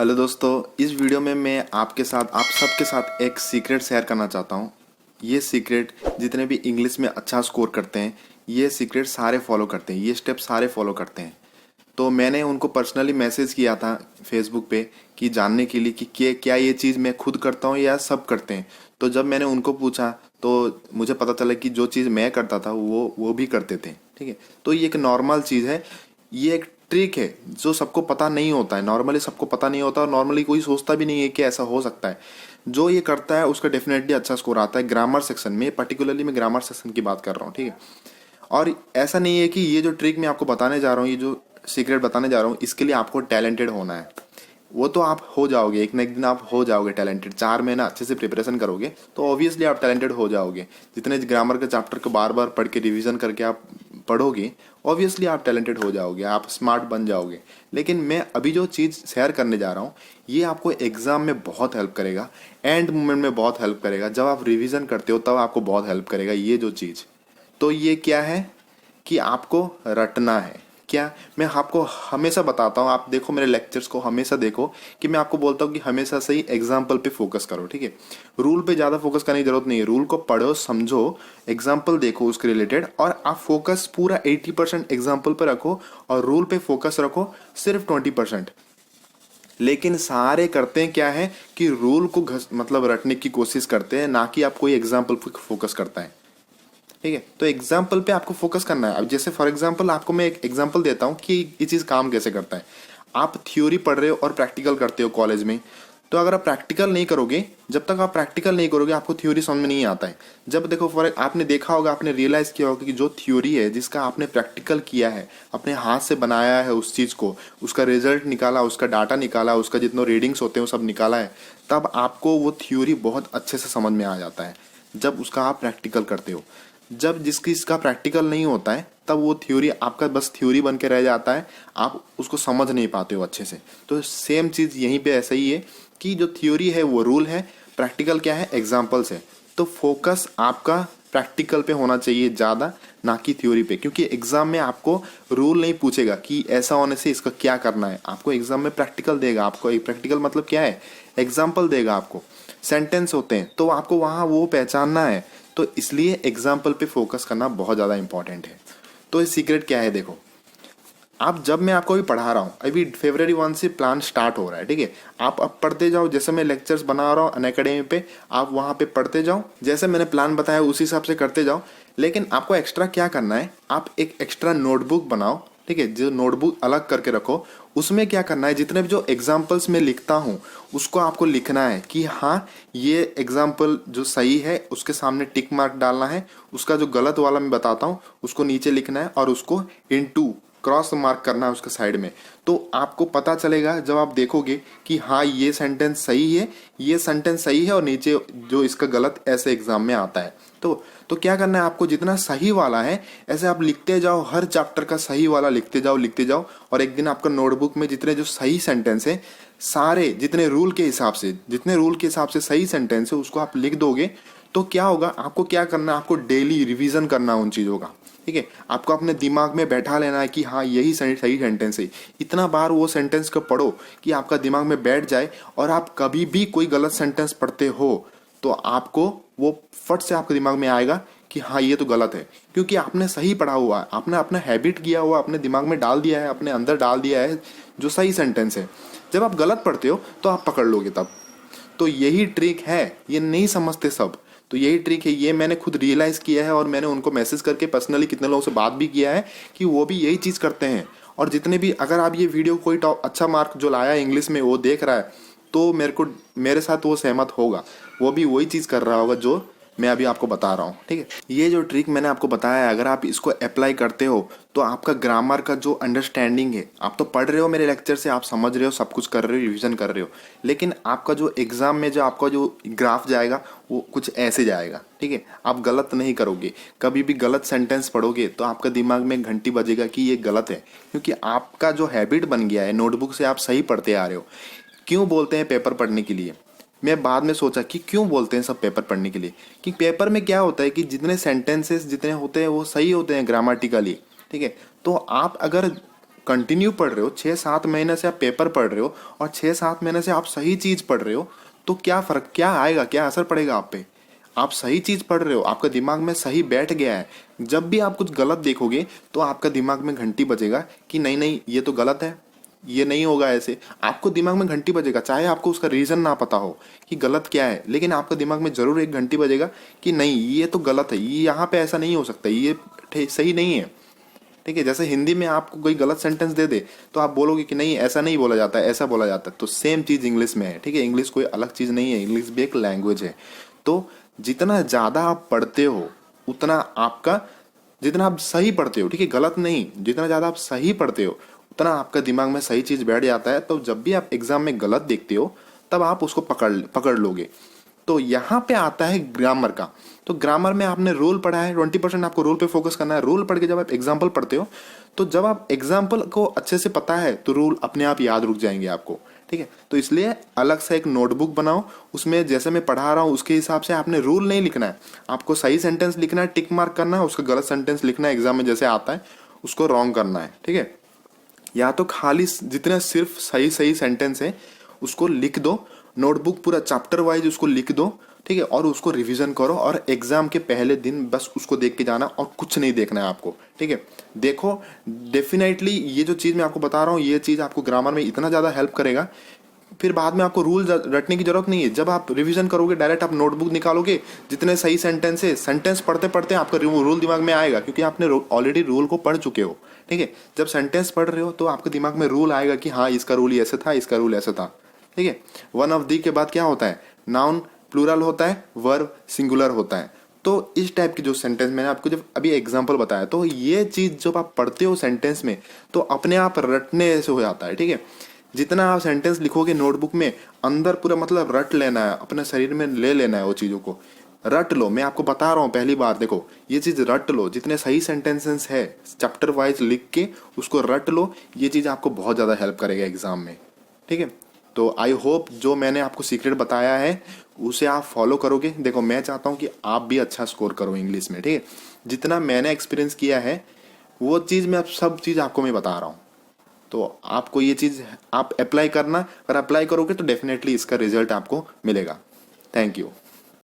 Hello दोस्तों, इस video में मैं आप सबके साथ एक सीक्रेट शेयर करना चाहता हूँ। ये सीक्रेट जितने भी इंग्लिश में अच्छा स्कोर करते हैं, ये सीक्रेट सारे फॉलो करते हैं, ये स्टेप सारे फॉलो करते हैं। तो मैंने उनको पर्सनली मैसेज किया था फेसबुक पे कि जानने के लिए कि क्या ये चीज़ मैं खुद करता हूँ या सब करते हैं। तो जब मैंने उनको पूछा तो मुझे पता चला कि जो चीज़ मैं करता था वो भी करते थे। ठीक है, तो ये एक नॉर्मल चीज़ है, ये एक ट्रिक है जो सबको पता नहीं होता है। नॉर्मली सबको पता नहीं होता और नॉर्मली कोई सोचता भी नहीं है कि ऐसा हो सकता है। जो ये करता है उसका डेफिनेटली अच्छा स्कोर आता है ग्रामर सेक्शन में, पर्टिकुलरली मैं ग्रामर सेक्शन की बात कर रहा हूँ। ठीक है, और ऐसा नहीं है कि ये जो ट्रिक मैं आपको बताने जा रहा हूँ, ये जो सीक्रेट बताने जा रहा हूँ, इसके लिए आपको टैलेंटेड होना है। वो तो आप हो जाओगे, एक ना एक दिन आप हो जाओगे टैलेंटेड। 4 महीना अच्छे से प्रिपरेशन करोगे तो ऑब्वियसली आप टैलेंटेड हो जाओगे। जितने ग्रामर के चैप्टर को बार बार पढ़ के रिवीजन करके आप पढ़ोगे, ऑब्वियसली आप टैलेंटेड हो जाओगे, आप स्मार्ट बन जाओगे। लेकिन मैं अभी जो चीज़ शेयर करने जा रहा हूँ, ये आपको एग्जाम में बहुत हेल्प करेगा, एंड मोमेंट में बहुत हेल्प करेगा। जब आप रिवीजन करते हो तब आपको बहुत हेल्प करेगा ये जो चीज़। तो ये क्या है कि आपको रटना है। क्या मैं आपको हमेशा बताता हूँ, आप देखो मेरे लेक्चर्स को हमेशा देखो कि मैं आपको बोलता हूँ कि हमेशा से ही एग्जाम्पल पे फोकस करो। ठीक है, रूल पे ज़्यादा फोकस करने की जरूरत नहीं है। रूल को पढ़ो, समझो, एग्जाम्पल देखो उसके रिलेटेड, और आप फोकस पूरा 80% एग्जाम्पल पे रखो और रूल पे फोकस रखो सिर्फ 20%। लेकिन सारे करते हैं क्या है कि रूल को मतलब रटने की कोशिश करते हैं, ना कि आप कोई एग्जाम्पल पे फोकस करता है। ठीक है, तो एग्जाम्पल पे आपको फोकस करना है। अब जैसे फॉर एग्जाम्पल आपको मैं एक एग्जाम्पल देता हूँ कि ये चीज़ काम कैसे करता है। आप थ्योरी पढ़ रहे हो और प्रैक्टिकल करते हो कॉलेज में, तो अगर आप प्रैक्टिकल नहीं करोगे, जब तक आप प्रैक्टिकल नहीं करोगे आपको थ्योरी समझ में नहीं आता है। जब देखो फॉर आपने देखा होगा, आपने रियलाइज किया होगा कि जो थ्योरी है जिसका आपने प्रैक्टिकल किया है, अपने हाथ से बनाया है उस चीज़ को, उसका रिजल्ट निकाला, उसका डाटा निकाला, उसका जितने रीडिंग्स होते हैं वो सब निकाला है, तब आपको वो थ्योरी बहुत अच्छे से समझ में आ जाता है जब उसका आप प्रैक्टिकल करते हो। जब जिसकी इसका प्रैक्टिकल नहीं होता है तब वो थ्योरी आपका बस थ्योरी बन के रह जाता है, आप उसको समझ नहीं पाते हो अच्छे से। तो सेम चीज़ यहीं पे ऐसा ही है कि जो थ्योरी है वो रूल है, प्रैक्टिकल क्या है, एग्जाम्पल्स है। तो फोकस आपका प्रैक्टिकल पे होना चाहिए ज़्यादा, ना कि थ्योरी पे, क्योंकि एग्जाम में आपको रूल नहीं पूछेगा कि ऐसा होने से इसका क्या करना है। आपको एग्जाम में प्रैक्टिकल देगा। आपको एक प्रैक्टिकल मतलब क्या है, एग्जाम्पल देगा, आपको सेंटेंस होते हैं तो आपको वहाँ वो पहचानना है। तो इसलिए एग्जाम्पल पे फोकस करना बहुत ज़्यादा इंपॉर्टेंट है। तो ये सीक्रेट क्या है, देखो, आप जब मैं आपको अभी पढ़ा रहा हूँ, अभी February 1 से प्लान स्टार्ट हो रहा है। ठीक है, आप अब पढ़ते जाओ, जैसे मैं लेक्चर्स बना रहा हूँ अनअकैडमी पे, आप वहाँ पे पढ़ते जाओ, जैसे मैंने प्लान बताया उसी हिसाब से करते जाओ। लेकिन आपको एक्स्ट्रा क्या करना है, आप एक एक्स्ट्रा नोटबुक बनाओ। ठीक है, जो नोटबुक अलग करके रखो, उसमें क्या करना है, जितने भी जो एग्जाम्पल्स मैं लिखता हूँ उसको आपको लिखना है कि हाँ ये एग्जाम्पल जो सही है उसके सामने टिक मार्क डालना है, उसका जो गलत वाला मैं बताता हूँ उसको नीचे लिखना है और उसको इनटू क्रॉस मार्क करना है उसके साइड में। तो आपको पता चलेगा जब आप देखोगे कि हाँ ये सेंटेंस सही है, ये सेंटेंस सही है, और नीचे जो इसका गलत ऐसे एग्जाम में आता है। तो क्या करना है, आपको जितना सही वाला है ऐसे आप लिखते जाओ, हर चैप्टर का सही वाला लिखते जाओ। और एक दिन आपका नोटबुक में जितने जो सही सेंटेंस है, सारे जितने रूल के हिसाब से सही सेंटेंस है उसको आप लिख दोगे। तो क्या होगा, आपको क्या करना है, आपको डेली रिवीजन करना है उन चीज़ों का। ठीक है, आपको अपने दिमाग में बैठा लेना है कि हाँ यही सही सेंटेंस है। इतना बार वो सेंटेंस को पढ़ो कि आपका दिमाग में बैठ जाए, और आप कभी भी कोई गलत सेंटेंस पढ़ते हो तो आपको वो फट से आपके दिमाग में आएगा कि हाँ ये तो गलत है, क्योंकि आपने सही पढ़ा हुआ है, आपने अपना हैबिट किया हुआ, अपने दिमाग में डाल दिया है, अपने अंदर डाल दिया है जो सही सेंटेंस है। जब आप गलत पढ़ते हो तो आप पकड़ लोगे तब। तो यही ट्रिक है, ये नहीं समझते सब। तो यही ट्रिक है, ये मैंने खुद रियलाइज किया है और मैंने उनको मैसेज करके पर्सनली कितने लोगों से बात भी किया है कि वो भी यही चीज़ करते हैं। और जितने भी, अगर आप ये वीडियो कोई टॉप अच्छा मार्क जो लाया है इंग्लिश में वो देख रहा है, तो मेरे साथ वो सहमत होगा, वो भी वही चीज़ कर रहा होगा जो मैं अभी आपको बता रहा हूँ। ठीक है, ये जो ट्रिक मैंने आपको बताया है, अगर आप इसको अप्लाई करते हो तो आपका ग्रामर का जो अंडरस्टैंडिंग है, आप तो पढ़ रहे हो मेरे लेक्चर से, आप समझ रहे हो, सब कुछ कर रहे हो, रिवीजन कर रहे हो, लेकिन आपका जो एग्जाम में जो आपका जो ग्राफ जाएगा वो कुछ ऐसे जाएगा। ठीक है, आप गलत नहीं करोगे, कभी भी गलत सेंटेंस पढ़ोगे तो आपका दिमाग में घंटी बजेगा कि ये गलत है, क्योंकि आपका जो हैबिट बन गया है, नोटबुक से आप सही पढ़ते आ रहे हो। क्यों बोलते हैं पेपर पढ़ने के लिए, मैं बाद में सोचा कि क्यों बोलते हैं सब पेपर पढ़ने के लिए, कि पेपर में क्या होता है कि जितने सेंटेंसेस जितने होते हैं वो सही होते हैं ग्रामेटिकली। ठीक है, तो आप अगर कंटिन्यू पढ़ रहे हो, 6-7 महीने से आप पेपर पढ़ रहे हो और 6-7 महीने से आप सही चीज़ पढ़ रहे हो, तो क्या फ़र्क, क्या आएगा, क्या असर पड़ेगा आप पे? आप सही चीज़ पढ़ रहे हो, आपका दिमाग में सही बैठ गया है। जब भी आप कुछ गलत देखोगे तो आपका दिमाग में घंटी बजेगा कि नहीं नहीं ये तो गलत है, ये नहीं होगा ऐसे। आपको दिमाग में घंटी बजेगा, चाहे आपको उसका रीज़न ना पता हो कि गलत क्या है, लेकिन आपका दिमाग में ज़रूर एक घंटी बजेगा कि नहीं ये तो गलत है, ये यहाँ पे ऐसा नहीं हो सकता, ये सही नहीं है। ठीक है, जैसे हिंदी में आपको कोई गलत सेंटेंस दे दे तो आप बोलोगे कि नहीं ऐसा नहीं बोला जाता है, ऐसा बोला जाता है। तो सेम चीज़ इंग्लिश में है। ठीक है, इंग्लिश कोई अलग चीज़ नहीं है, इंग्लिश भी एक लैंग्वेज है। तो जितना ज़्यादा आप पढ़ते हो उतना आपका, जितना आप सही पढ़ते हो, ठीक है, गलत नहीं, जितना ज़्यादा आप सही पढ़ते हो उतना आपका दिमाग में सही चीज़ बैठ जाता है। तो जब भी आप एग्जाम में गलत देखते हो तब आप उसको पकड़ लोगे। तो यहाँ पे आता है ग्रामर का। तो ग्रामर में आपने रूल पढ़ा है, 20% आपको रूल पे फोकस करना है। रूल पढ़ के जब आप एग्जाम्पल पढ़ते हो तो जब आप एग्जाम्पल को अच्छे से पता है तो रूल अपने आप याद रुक जाएंगे आपको। ठीक है, तो इसलिए अलग से एक नोटबुक बनाओ, उसमें जैसे मैं पढ़ा रहा हूँ उसके हिसाब से आपने रूल नहीं लिखना है, आपको सही सेंटेंस लिखना है, टिक मार्क करना है, उसका गलत सेंटेंस लिखना है, एग्जाम में जैसे आता है उसको रॉन्ग करना है। ठीक है, या तो खाली जितने सिर्फ सही सही सेंटेंस है उसको लिख दो, नोटबुक पूरा चैप्टर वाइज उसको लिख दो। ठीक है, और उसको रिवीजन करो और एग्जाम के पहले दिन बस उसको देख के जाना और कुछ नहीं देखना है आपको। ठीक है, देखो डेफिनेटली ये जो चीज़ मैं आपको बता रहा हूँ ये चीज़ आपको ग्रामर में इतना ज़्यादा हेल्प करेगा, फिर बाद में आपको रूल रटने की जरूरत नहीं है। जब आप रिवीजन करोगे डायरेक्ट आप नोटबुक निकालोगे, जितने सही सेंटेंस है, सेंटेंस पढ़ते पढ़ते आपका रूल दिमाग में आएगा क्योंकि आपने ऑलरेडी रूल को पढ़ चुके हो। ठीक है, जब सेंटेंस पढ़ रहे हो तो आपके दिमाग में रूल आएगा कि हाँ इसका रूल ऐसे था, इसका रूल ऐसा था। ठीक है, वन ऑफ दी के बाद क्या होता है, नाउन प्लूरल होता है, वर्ब सिंगुलर होता है। तो इस टाइप की जो सेंटेंस मैंने आपको जब अभी एग्जांपल बताया, तो ये चीज़ जब आप पढ़ते हो सेंटेंस में तो अपने आप रटने से हो जाता है। ठीक है, जितना आप सेंटेंस लिखोगे नोटबुक में अंदर पूरा मतलब रट लेना है, अपने शरीर में ले लेना है, वो चीज़ों को रट लो। मैं आपको बता रहा हूँ पहली बार, देखो ये चीज़ रट लो, जितने सही सेंटेंसेस है चैप्टर वाइज लिख के उसको रट लो, ये चीज़ आपको बहुत ज़्यादा हेल्प करेगा एग्जाम में। ठीक है, तो आई होप जो मैंने आपको सीक्रेट बताया है उसे आप फॉलो करोगे। देखो मैं चाहता हूँ कि आप भी अच्छा स्कोर करो इंग्लिश में। ठीक है, जितना मैंने एक्सपीरियंस किया है वो चीज़ मैं सब चीज़ आपको मैं बता रहा हूँ। तो आपको ये चीज़ आप अप्लाई करना, अगर अप्लाई करोगे तो डेफिनेटली इसका रिजल्ट आपको मिलेगा। Thank you.